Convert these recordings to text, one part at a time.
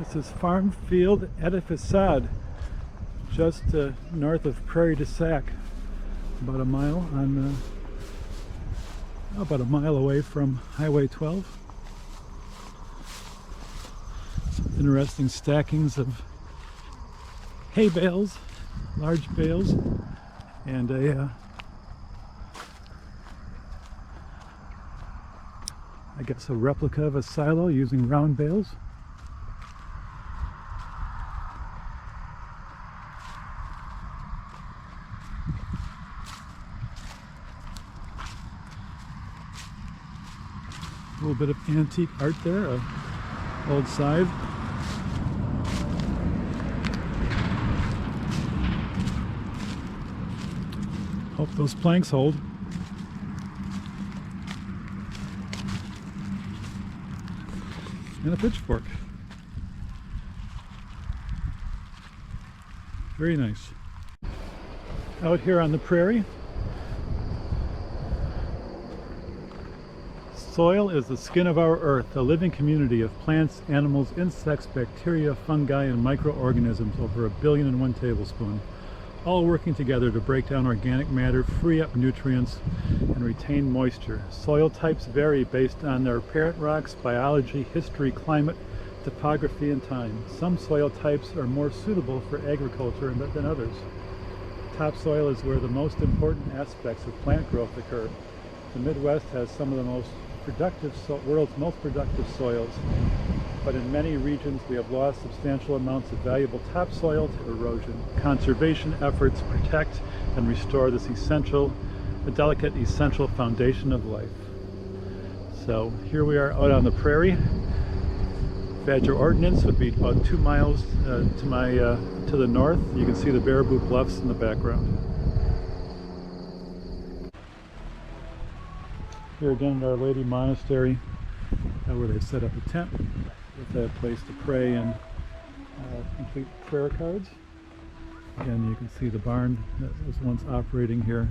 This is Farm Field Edificade, just north of Prairie de Sac, about a mile away from Highway 12. Interesting stackings of hay bales, large bales, and I guess a replica of a silo using round bales. A little bit of antique art there, old scythe. Hope those planks hold. And a pitchfork. Very nice. Out here on the prairie, soil is the skin of our earth, a living community of plants, animals, insects, bacteria, fungi, and microorganisms over 1 billion in 1 tablespoon, all working together to break down organic matter, free up nutrients, and retain moisture. Soil types vary based on their parent rocks, biology, history, climate, topography, and time. Some soil types are more suitable for agriculture than others. Topsoil is where the most important aspects of plant growth occur. The Midwest has some of the world's most productive soils, but in many regions we have lost substantial amounts of valuable topsoil to erosion. Conservation efforts protect and restore this delicate essential foundation of life. So here we are out on the prairie. Badger Ordnance would be about 2 miles to the north. You can see the Baraboo Bluffs in the background. Here again at Our Lady Monastery, where they set up a tent with a place to pray and complete prayer cards. Again, you can see the barn that was once operating here.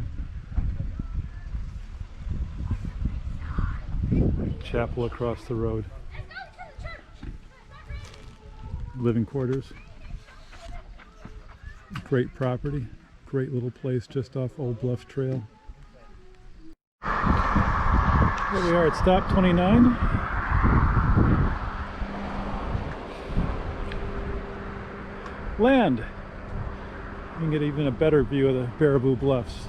Chapel across the road. Living quarters. Great property. Great little place just off Old Bluff Trail. Here we are at stop 29. Land. You can get even a better view of the Baraboo Bluffs.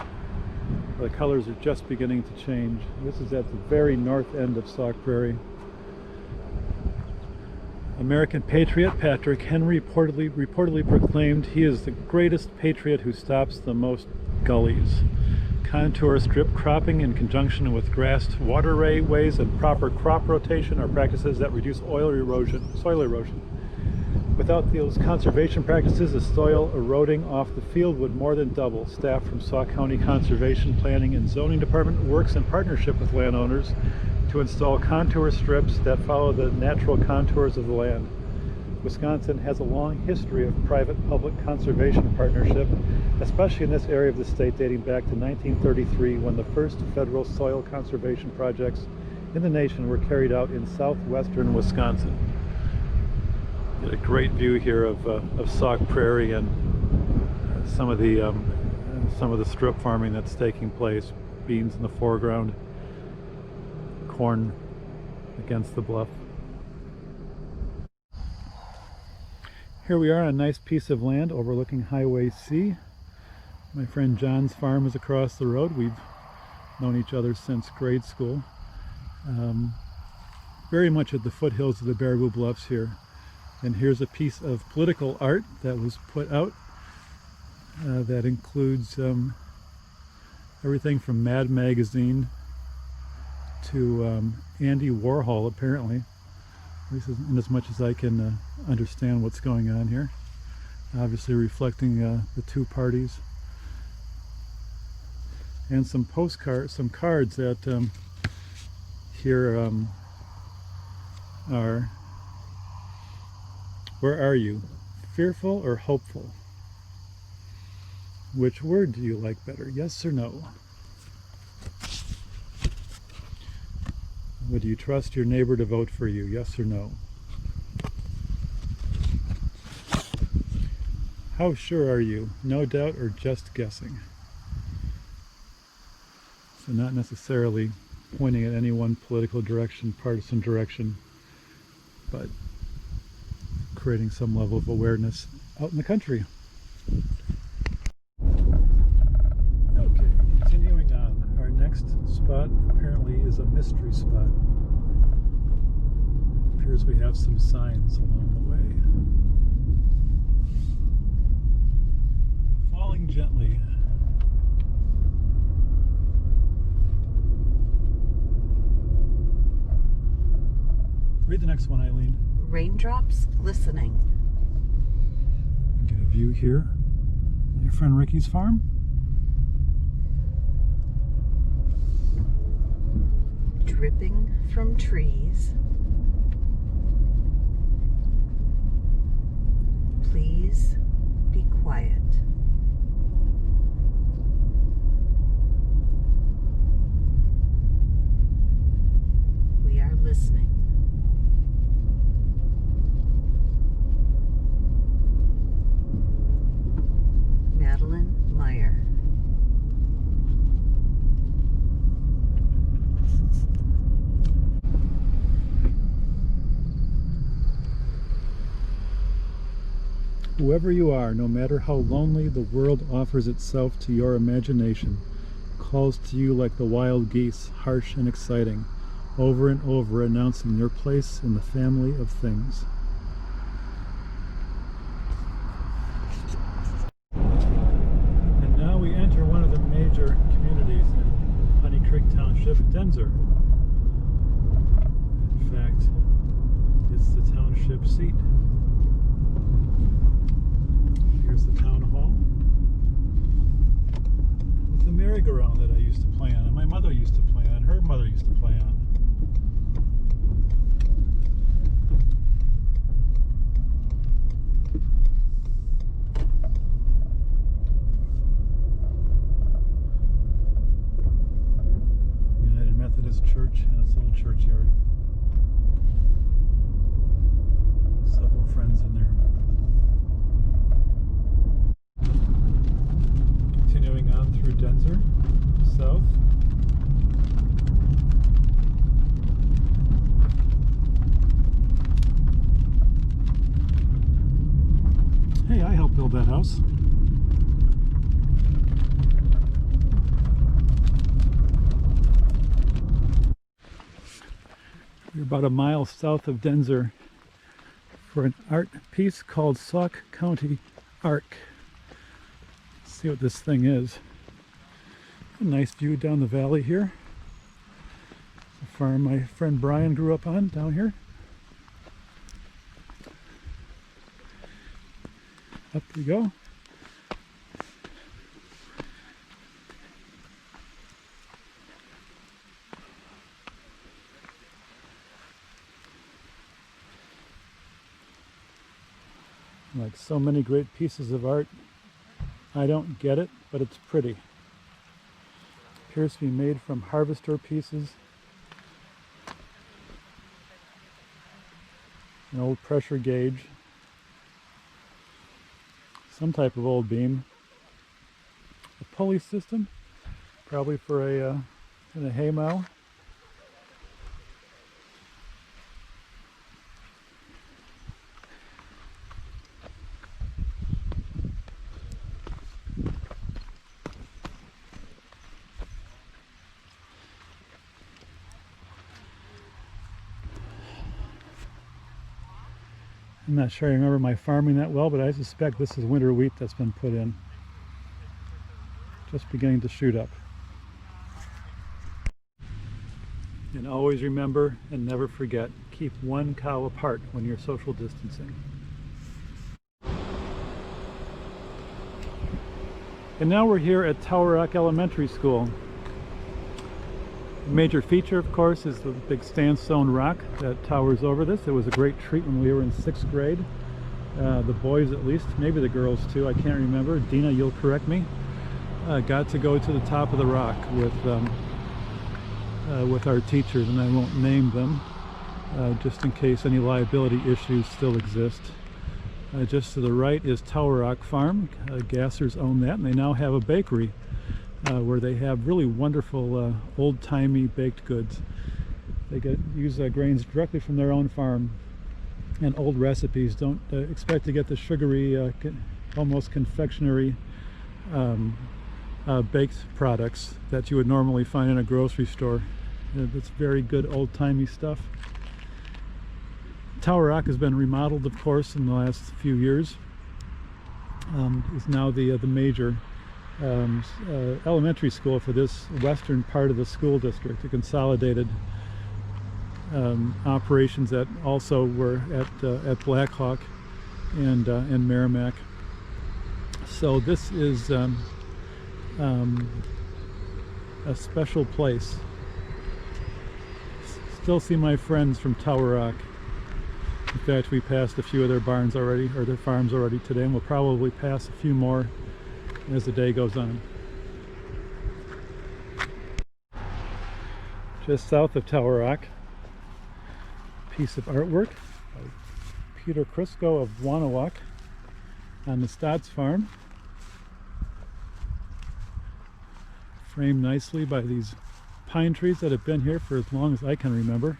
The colors are just beginning to change. This is at the very north end of Sauk Prairie. American patriot Patrick Henry reportedly proclaimed he is the greatest patriot who stops the most gullies. Contour strip cropping in conjunction with grassed waterways and proper crop rotation are practices that reduce soil erosion. Without those conservation practices, the soil eroding off the field would more than double. Staff from Sauk County Conservation Planning and Zoning Department works in partnership with landowners to install contour strips that follow the natural contours of the land. Wisconsin has a long history of private-public conservation partnership, especially in this area of the state dating back to 1933, when the first federal soil conservation projects in the nation were carried out in southwestern Wisconsin. Get a great view here of Sauk Prairie and some of the strip farming that's taking place. Beans in the foreground, corn against the bluff. Here we are on a nice piece of land overlooking Highway C. My friend John's farm is across the road. We've known each other since grade school. Very much at the foothills of the Baraboo Bluffs here. And here's a piece of political art that was put out that includes everything from Mad Magazine to Andy Warhol, apparently. At least in as much as I can understand what's going on here. Obviously reflecting the two parties. And some cards that here are: where are you? Fearful or hopeful? Which word do you like better? Yes or no? Would you trust your neighbor to vote for you? Yes or no? How sure are you? No doubt or just guessing? So not necessarily pointing at any one political direction, partisan direction, but creating some level of awareness out in the country. Okay, continuing on. Our next spot apparently is a mystery spot. It appears we have some signs along the way. Falling gently. Read the next one, Eileen. Raindrops glistening. Get a view here. Your friend Ricky's farm. Dripping from trees. Please be quiet. We are listening. Meyer. Whoever you are, no matter how lonely the world offers itself to your imagination, calls to you like the wild geese, harsh and exciting, over and over announcing your place in the family of things. Major communities in Honey Creek Township, Denzer. In fact, it's the township seat. Here's the town hall with the merry-go-round that I used to play on, and my mother used to play on, and her mother used to play on. Church and its little churchyard. Several friends in there. Continuing on through Denzer, south. Hey, I helped build that house. We're about a mile south of Denzer for an art piece called Sauk County Arc. Let's see what this thing is. A nice view down the valley here. The farm my friend Brian grew up on down here. Up we go. Like so many great pieces of art, I don't get it, but it's pretty. Appears to be made from harvester pieces, an old pressure gauge, some type of old beam, a pulley system, probably for a hay mow. I'm not sure I remember my farming that well, but I suspect this is winter wheat that's been put in. Just beginning to shoot up. And always remember and never forget, keep one cow apart when you're social distancing. And now we're here at Tower Rock Elementary School. The major feature, of course, is the big sandstone rock that towers over this. It was a great treat when we were in 6th grade. The boys, at least, maybe the girls too, I can't remember. Dina, you'll correct me. Got to go to the top of the rock with our teachers, and I won't name them, just in case any liability issues still exist. Just to the right is Tower Rock Farm. Gassers own that, and they now have a bakery where they have really wonderful old-timey baked goods. They use grains directly from their own farm and old recipes. Don't expect to get the sugary, almost confectionery baked products that you would normally find in a grocery store. It's very good old-timey stuff. Tower Rock has been remodeled, of course, in the last few years. Is now the major elementary school for this western part of the school district. A consolidated operations that also were at Blackhawk and Merrimack. So this is a special place. Still see my friends from Tower Rock. In fact, we passed a few of their barns already, or their farms already today, and we'll probably pass a few more as the day goes on. Just south of Tower Rock, a piece of artwork by Peter Crisco of Wanawak on the Stotts farm. Framed nicely by these pine trees that have been here for as long as I can remember.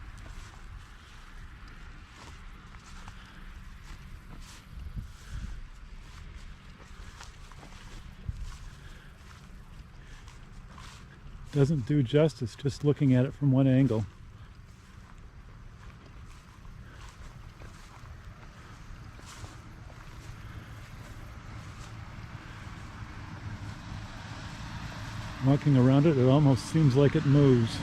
Doesn't do justice just looking at it from one angle. Walking around it, it almost seems like it moves.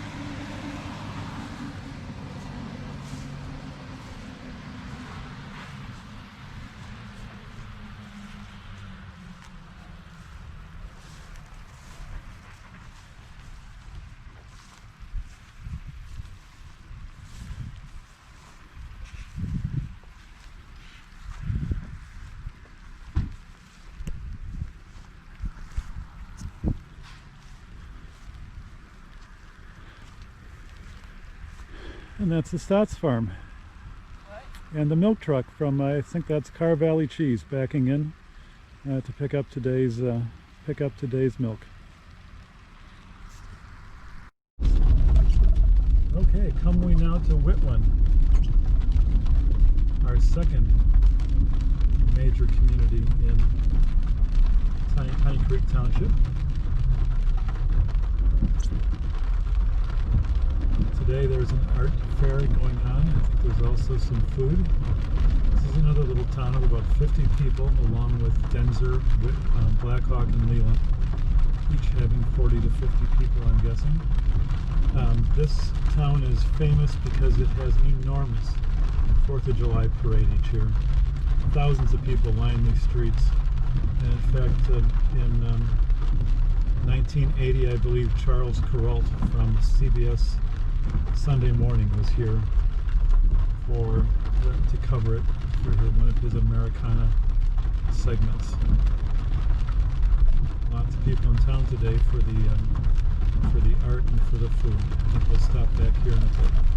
And that's the Stotts farm. And the milk truck from, I think that's Car Valley Cheese, backing in to pick up today's milk. Okay, come we now to Witwen, our second major community in Honey Creek Township. Today there's an art fair going on. I think there's also some food. This is another little town of about 50 people, along with Denzer, Blackhawk, and Leland, each having 40 to 50 people, I'm guessing. This town is famous because it has an enormous 4th of July parade each year. Thousands of people line these streets. And in fact, in 1980, I believe Charles Kuralt from CBS Sunday Morning was here to cover it for one of his Americana segments. Lots of people in town today for the art and for the food. I think we'll stop back here in a bit.